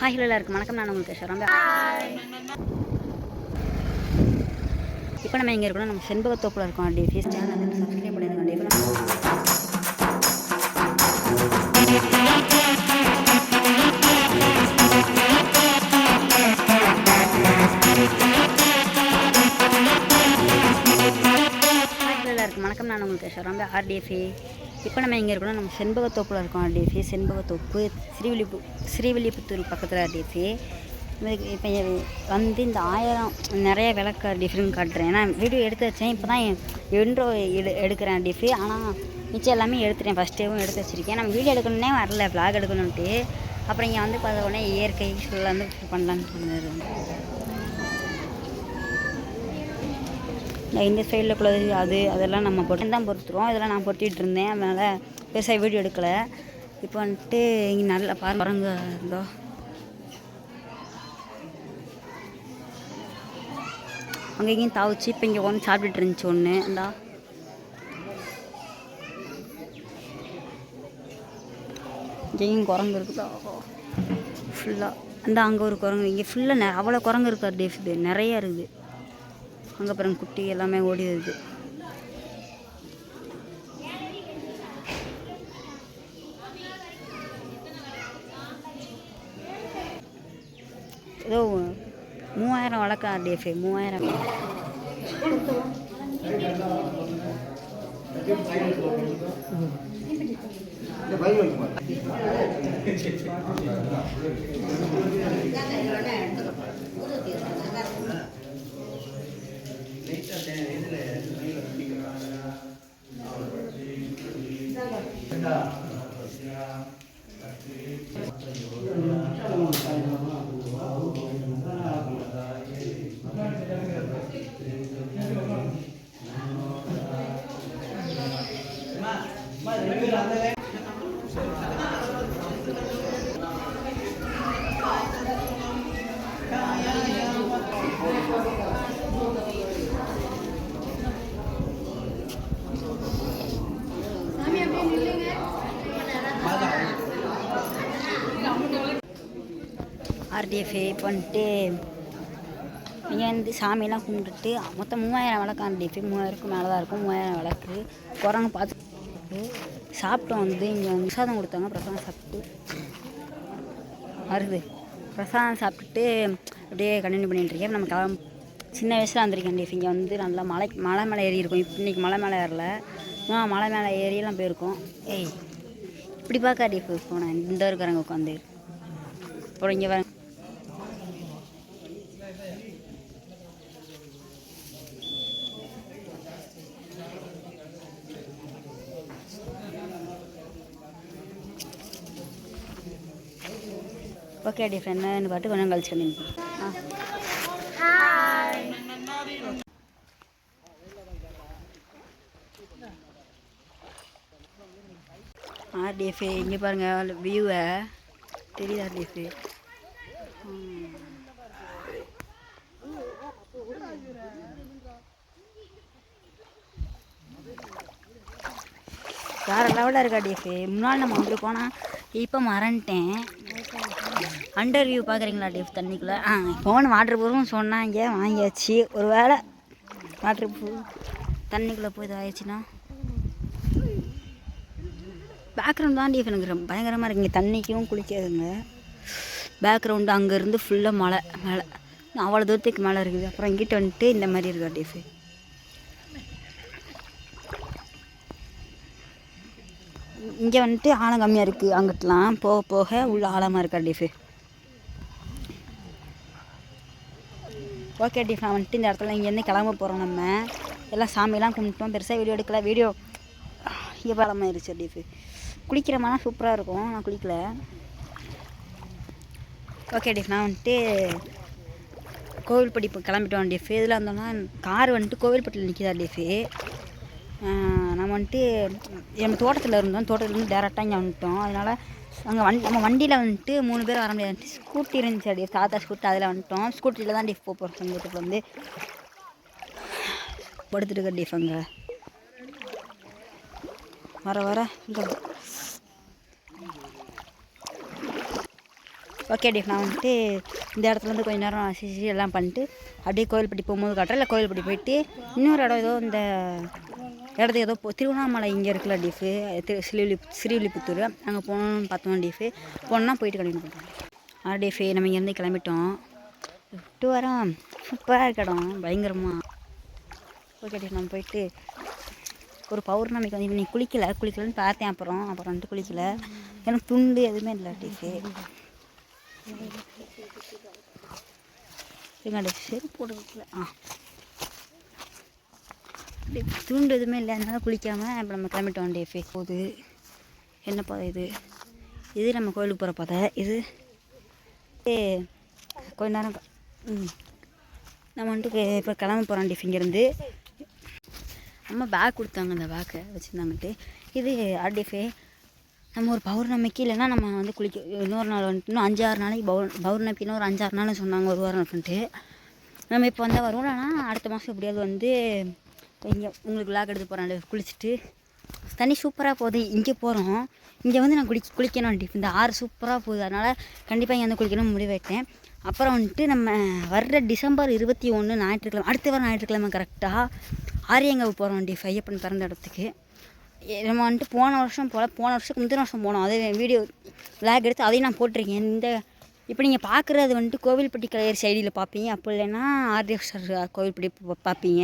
Hi hello எல்லாருக்கும் வணக்கம். நான் உங்களுக்கு பேசுகிறேன். இப்போ நம்ம எங்கே இருக்கோம்? நம்ம செண்பகத்தோப்பில் இருக்கோம். அப்படி ஃபேஸ் சேனல் வந்து சப்ஸ்கிரைப் பண்ணியிருக்கோம். எல்லாருக்கும் வணக்கம். நான் உங்களுக்கு பேசுகிறேன். ஆர்டிஎஃபி இப்போ நம்ம எங்கே இருக்கோம்? நம்ம செண்பகத்தோப்பில் இருக்கோம். ஆர்டிஎஃபி செண்பகத்தோப்பு ஸ்ரீவில்லிபுத்தூர் பக்கத்தில் ஆர்டிஎஃபி. இப்போ வந்து இந்த 1000 நிறைய விளக்கு டிஃப்ரெண்ட் காட்டுறேன். ஏன்னா வீடியோ எடுத்து வச்சேன். இப்போ தான் இன்ட்ரோ எடுக்கிறேன் டிஃபி. ஆனால் மிச்சம் எல்லாமே எடுத்துட்டேன். ஃபஸ்ட்டேவும் எடுத்து வச்சுருக்கேன். நம்ம வீடியோ எடுக்கணுன்னே வரல, விளாக் எடுக்கணுன்ட்டு. அப்புறம் இங்கே வந்து பார்த்த உடனே இயற்கை ஃபுல்லாக வந்து பண்ணலான்னு சொன்னது. இந்த சைடில் குள்ளது அதெல்லாம் நம்ம பொறுத்து தான் பொறுத்துருவோம். இதெல்லாம் நான் பொறுத்திட்டு இருந்தேன். அதனால் பெருசாக வீடியோ எடுக்கலை. இப்போ வந்துட்டு இங்கே நல்லா பாருங்க இருந்தோ அங்கே இங்கேயும் தாவிச்சு இப்போ இங்கே ஒன்று சாப்பிட்டுட்டு இருந்துச்சு ஒன்று. இந்தா இங்கேயும் குரங்கு இருக்குதா ஃபுல்லாக. இந்த அங்கே ஒரு குரங்கு, இங்கே ஃபுல்லாக அவ்வளோ குரங்கு இருக்கா டேஃப். இது நிறையா இருக்குது. அங்கே அப்புறம் குட்டி எல்லாமே ஓடி வருது. ஏதோ 3000 வழக்கா டேஃபே. 3000 ஆர்டிஎஃபி இப்போ வந்துட்டு நீங்கள் வந்து சாமியெல்லாம் கும்பிட்டுட்டு மொத்தம் 3000 விளக்கு ஆர்டிஎஃபி. 3000க்கு மேலே தான் இருக்கும். 3000 விளக்கு குரங்கு பார்த்து சாப்பிட்டோம். வந்து இங்கே வந்து பிரசாதம் கொடுத்தாங்க. பிரசாதம் சாப்பிட்டு வருது. பிரசாதம் சாப்பிட்டுட்டு அப்படியே கண்டினியூ பண்ணிகிட்ருக்கேன். நம்ம சின்ன வயசில் வந்திருக்கேன் டிஃப். இங்கே வந்து நல்லா மலை மேலே ஏறி இருக்கும். இப்போ இன்றைக்கி மலை மேலே ஏறல, மலை மேலே ஏறியெல்லாம் போயிருக்கோம். ஏய் இப்படி பார்க்க டிஃப் போனேன். இந்த இருக்கிறவங்க உட்காந்து அப்புறம் இங்கே வர ஓகே டிஃப்ரெண்ட் என்ன பாட்டு கொஞ்சம் கழிச்சு கண்டிப்பா. ஆர்டிஎஃபி இங்கே பாருங்கள் வியூவை தெரியுது. ஆர்டிஎஃபி வேறு லெவலில் இருக்கா டிஎஃபி. முன்னாள் நம்ம வந்து போனால் இப்போ மறந்துட்டேன். அண்டர் வியூ பார்க்குறீங்களா டிஎஃப் தண்ணிக்குள்ளே? ஃபோன் வாட்டர் ப்ரூஃப்னு சொன்னாங்க, வாங்கியாச்சு. ஒரு வேளை வாட்டர் ப்ரூஃப் தண்ணிக்குள்ளே போய் இதாகிடுச்சுன்னா பேக்ரவுண்ட் தான் டிஎஃப் எனக்கு பயங்கரமாக இருக்குங்க. தண்ணிக்கும் குளிக்காதுங்க. பேக்ரவுண்டு அங்கேருந்து ஃபுல்லாக மலை மேலே அவ்வளோ தூரத்துக்கு மேலே இருக்குது. அப்புறம் இங்கிட்ட வந்துட்டு இந்த மாதிரி இருக்கா டிஎஃப். இங்கே வந்துட்டு ஆழம் கம்மியாக இருக்குது. அங்கிட்டலாம் போக போக உள்ள ஆழமாக இருக்கா டிஃபு. ஓகே டிஃப், நான் வந்துட்டு இந்த இடத்துல இங்கேருந்து கிளம்ப போகிறோம். நம்ம எல்லாம் சாமியெல்லாம் கும்பிட்டோம். பெருசாக வீடியோ எடுக்கல. வீடியோ இங்கே பலமாயிருச்சு டிஃபு. குளிக்கிற மாதிரி சூப்பராக இருக்கும். நான் குளிக்கல. ஓகே டிஃப், நான் வந்துட்டு கோவில்பட்டி இப்போ கிளம்பிட்டோம் டிஃபு. இதில் வந்தோம்னா கார் வந்துட்டு கோவில்பட்டியில் நிற்கிதா டிஃபு. நம்ம வந்துட்டு நம்ம தோட்டத்தில் இருந்தோம். தோட்டத்துலேருந்து டேரெக்டாக இங்கே வந்துட்டோம். அதனால் அங்கே நம்ம வண்டியில் வந்துட்டு 3 பேர் வர முடியாது. ஸ்கூட்டி இருந்துச்சு அப்படியே, தாத்தா ஸ்கூட்டி. அதில் வந்துட்டோம். ஸ்கூட்டியில் தான் டிஃப் போகிறோம். சங்கத்துக்கு வந்து படுத்துட்டு இருக்க டிஃப் அங்கே வர வர ஓகே டீஃப் நான் வந்துட்டு இந்த இடத்துலேருந்து கொஞ்சம் நேரம் சிசி எல்லாம் பண்ணிட்டு அப்படியே கோவில்பட்டி போகும்போது காட்டுறேன். இல்லை கோவில்பட்டி போயிட்டு இன்னொரு இடம் ஏதோ இந்த இடத்துக்கு ஏதோ திருவண்ணாமலை இங்கே இருக்குல்ல டீஃபு ஸ்ரீவில்லிபுத்தூர் அங்கே போகணுன்னு பார்த்தோம் டீஃபு. போனோன்னா போயிட்டு கண்டினியூ பண்ணுறோம். டீஃபு நம்ம இங்கேருந்து கிளம்பிட்டோம். விட்டு வரோம். சூப்பராக இருக்க இடம் பயங்கரமாக. ஓகே டீஃப் நம்ம போயிட்டு ஒரு பௌர்ணமிக்கு வந்து இன்னைக்கு குளிக்கலன்னு பார்த்தேன். அப்புறம் வந்துட்டு குளிக்கலை. எனக்கு துண்டு எதுவுமே இல்லை டீஃபு. செருப்பு போட்டு துண்டு எதுவுமே இல்லை, அதனால குளிக்காமல் இப்போ நம்ம கிளம்பிட்டோம் டீஃபு. போகுது என்ன பாதை இது நம்ம கோயிலுக்கு போகிற பாதை இது. கொஞ்ச நேரம் நம்ம வந்துட்டு இப்போ கிளம்ப போகிறோம் டீஃப். இங்கேருந்து அம்மா பேக் கொடுத்தாங்க, அந்த பேக்கை வச்சுருந்தாங்கட்டு. இது ஆர்டிஎஃபே நம்ம ஒரு பௌர்ணமிக்கு இல்லைன்னா நம்ம வந்து இன்னொரு நாள் வந்துட்டு இன்னும் 5-6 நாளைக்கு பௌர்ணமிக்கு இன்னும் ஒரு 5-6 நாள் சொன்னாங்க, ஒரு வாரம் அப்படின்ட்டு. நம்ம இப்போ வந்தால் வருவோம். ஆனால் அடுத்த மாதம் எப்படியாவது வந்து இங்கே உங்களுக்கு விளாக் எடுத்து போகிறேன். குளிச்சுட்டு தண்ணி சூப்பராக போகுது. இங்கே போகிறோம், இங்கே வந்து நான் குளிக்கணும் டீஃப். இந்த ஆறு சூப்பராக போகுது, அதனால் கண்டிப்பாக இங்கே வந்து குளிக்கணும்னு முடிவாயிட்டேன். அப்புறம் வந்துட்டு நம்ம வர்ற டிசம்பர் 21 ஞாயிற்றுக்கிழமை, அடுத்த வாரம் ஞாயிற்றுக்கிழமை கரெக்டாக ஆரியங்காவு போகிறோம் டீஃப், ஐயப்பன் பிறந்த இடத்துக்கு. நம்ம வந்துட்டு போன வருஷத்துக்கு முந்தின வருஷம் போனோம். அதே வீடியோ விளாக் எடுத்து அதையும் நான் போட்டிருக்கேன். இந்த இப்போ நீங்கள் பார்க்குறது வந்துட்டு கோவில்பட்டி கலையர் சைடில் பார்ப்பீங்க, அப்போ இல்லைன்னா ஆர்டிஎஃப் சார் கோவில்பட்டி பார்ப்பீங்க.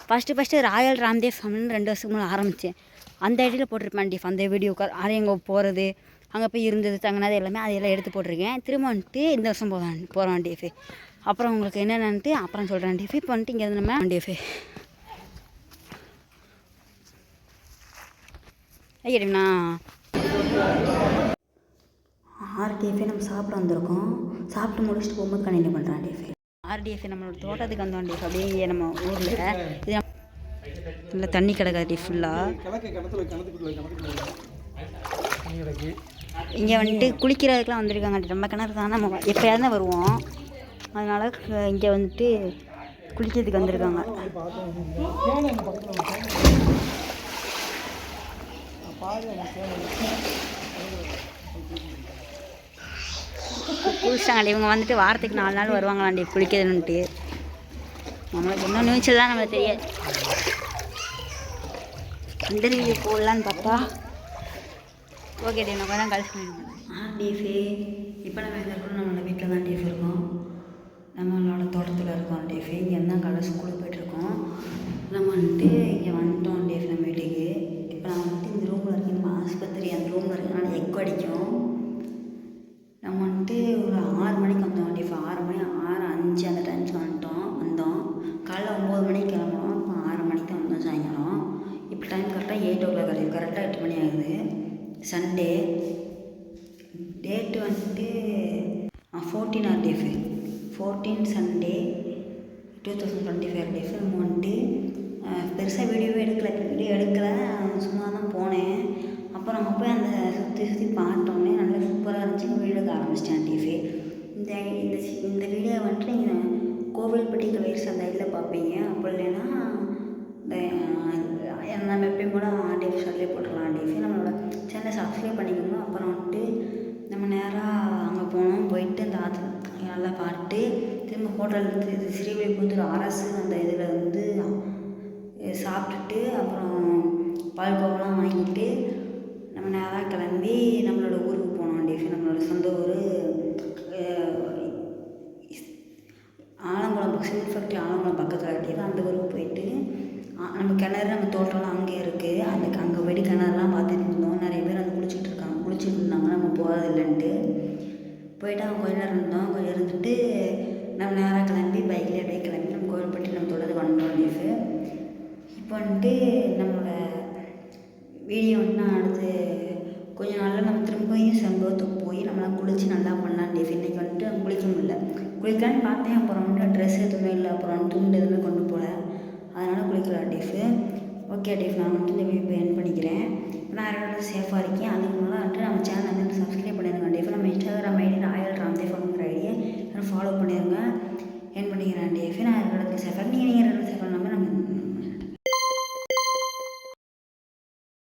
ஃபஸ்ட்டு ராயல் ராம்தேவ் ஃபேமிலின்னு 2 வருஷத்துக்கு முன்னாடி ஆரம்பித்தேன். அந்த ஐடியில் போட்டிருப்பேன் டீஃப். அந்த வீடியோ ஆரியங்காவு போகிறது, அங்கே போய் இருந்தது தங்கினது எல்லாமே அதையெல்லாம் எடுத்து போட்டிருக்கேன். திரும்ப வந்துட்டு இந்த வருஷம் போகிறோம் டீஃபு. அப்புறம் உங்களுக்கு என்னென்னட்டு அப்புறம் சொல்கிறேன் டீஃபு. இப்போ வந்துட்டு இங்கே நம்ம டீஃபு ஐயண்ணா ஆர்டிஎஃபே நம்ம சாப்பிட வந்திருக்கோம். சாப்பிட்டு முடிச்சுட்டு போகும்போது கண்டினியூ பண்ணுறான் டீஃபு. ஆர்டிஎஃபே நம்மளோட தோட்டத்துக்கு வந்தோம் டீஃப். அப்படியே நம்ம ஊரில் இது இல்லை தண்ணி கிடக்காது டீஃப் ஃபுல்லாக. இங்கே வந்துட்டு குளிக்கிறதுக்கெலாம் வந்திருக்காங்க. நம்ம கிணறு தான் நம்ம எப்போயாவது தான் வருவோம், அதனால் இங்கே வந்துட்டு குளிக்கிறதுக்கு வந்திருக்காங்க. குளிச்சாங்கடி. இவங்க வந்துட்டு வாரத்துக்கு 4 நாள் வருவாங்களாண்டி குளிக்கிறதுன்ட்டு. நம்மளுக்கு இன்னும் நீச்சல் தான் நம்மளுக்கு தெரியாது. இன்டர்வியூ போடலான்னு பார்த்தா ஓகே டீ நம்ம தான் கழிச்சு பண்ணிடுவோம். டீஃபே இப்போ நம்ம எங்கே இருக்கோம், நம்மளோட வீட்டில் தான் டீஃப் இருக்கோம். நம்மளோட தோட்டத்தில் இருக்கோம் டீஃபே. இங்கே தான் காலைல ஸ்கூலுக்கு போய்ட்டுருக்கோம். நம்ம வந்துட்டு இங்கே வந்துட்டோம் டீஃப் நம்ம வீட்டுக்கு. இப்போ நான் வந்துட்டு இந்த ரூமில் இருக்கேன். நம்ம ஆஸ்பத்திரி அந்த ரூமில் இருக்கனால எக்கோ அடிக்கும். நம்ம வந்துட்டு ஒரு 6 மணிக்கு வந்தோம் டீஃப். 6 மணி 6:05 அந்த டைம்ஸ் வந்தோம். காலைல 9 மணிக்கு கிளம்புனோம். இப்போ 6 மணிக்கு வந்தோம் சாயங்காலம். இப்போ டைம் கரெக்டாக 8 o'clock ஆகுது. கரெக்டாக 8 மணி ஆகுது. சண்டே டேட்டு வந்துட்டு 14 ஆர்டிஎஃப் 14 சண்டே 2025 ஆர்டிஎஃப். நம்ம வந்துட்டு பெருசாக வீடியோ எடுக்கலை, சும்மா தான் போனேன். அப்புறம் நம்ம போய் அந்த சுற்றி பார்த்தோன்னே நல்லா சூப்பராக இருந்துச்சு. வீடியோ எடுக்க ஆரம்பிச்சிட்டேன் டீஃபு. இந்த வீடியோ வந்துட்டு நீங்கள் கோவில்பட்டி கலையர் அந்த இதில் பார்ப்பீங்க. அப்போ இல்லைன்னா நம்ம எப்பயும் கூட ஆர்டிஎஃப் ஷார்ட்லேயே போட்டுடலாம் டீஃபு. நம்மளோட சேனலை சப்ஸ்கிரைப் பண்ணிக்கணும். அப்புறம் வந்துட்டு நம்ம நேராக அங்கே போனோம். போயிட்டு அந்த ஆற்று நல்லா பார்த்து திரும்ப ஹோட்டல் ஸ்ரீவில்லிபுத்தூர் அரசு அந்த இதில் வந்து சாப்பிட்டுட்டு அப்புறம் பால்கோவெலாம் வாங்கிட்டு நம்ம நேராக கிளம்பி நம்மளோட ஊருக்கு போனோம் டீஃபு. நம்மளோட சொந்த ஊர் ஆலங்குளம், சிமெண்ட் ஃபேக்ட்ரி ஆலங்குளம் பக்கத்தில் டீஃபு. அந்த ஊருக்கு போயிட்டு நம்ம கிணறு நம்ம தோட்டம்லாம் அங்கே இருக்குது. அங்கே போய்ட்டு கிணறுலாம் பார்த்துட்டு இருந்தோம். நிறைய பேர் அங்கே குளிச்சுட்டு இருந்தாங்க. நம்ம போகிறது இல்லைன்ட்டு போயிட்டு அவங்க கொஞ்ச நேரம் இருந்தோம். கொஞ்சம் இருந்துட்டு நம்ம நேராக கிளம்பி பைக்லேயே அப்படியே கிளம்பி நம்ம கோவில்பட்டி நம்ம தொடர்ந்து வந்துட்டோம் டீஃபு. இப்போ வந்துட்டு நம்மளோட வீடியோ வந்து அடுத்து கொஞ்சம் நாளில் நம்ம திரும்பியும் செம்பகத்துக்கு போய் நம்மளாம் குளித்து நல்லா பண்ணலாம் டீஃபு. இன்றைக்கி வந்துட்டு குளிக்க முடியல. குளிக்கலான்னு பார்த்தேன். அப்புறம் வந்துட்டு ட்ரெஸ் எதுவுமே இல்லை, அப்புறம் துண்டு எதுவுமே கொண்டு போகல, அதனால் குளிக்கலாம் டீஃபு. ஓகே டீஃப், நான் வந்துட்டு இந்த வீடியோ இப்போ என் பண்ணிக்கிறேன்.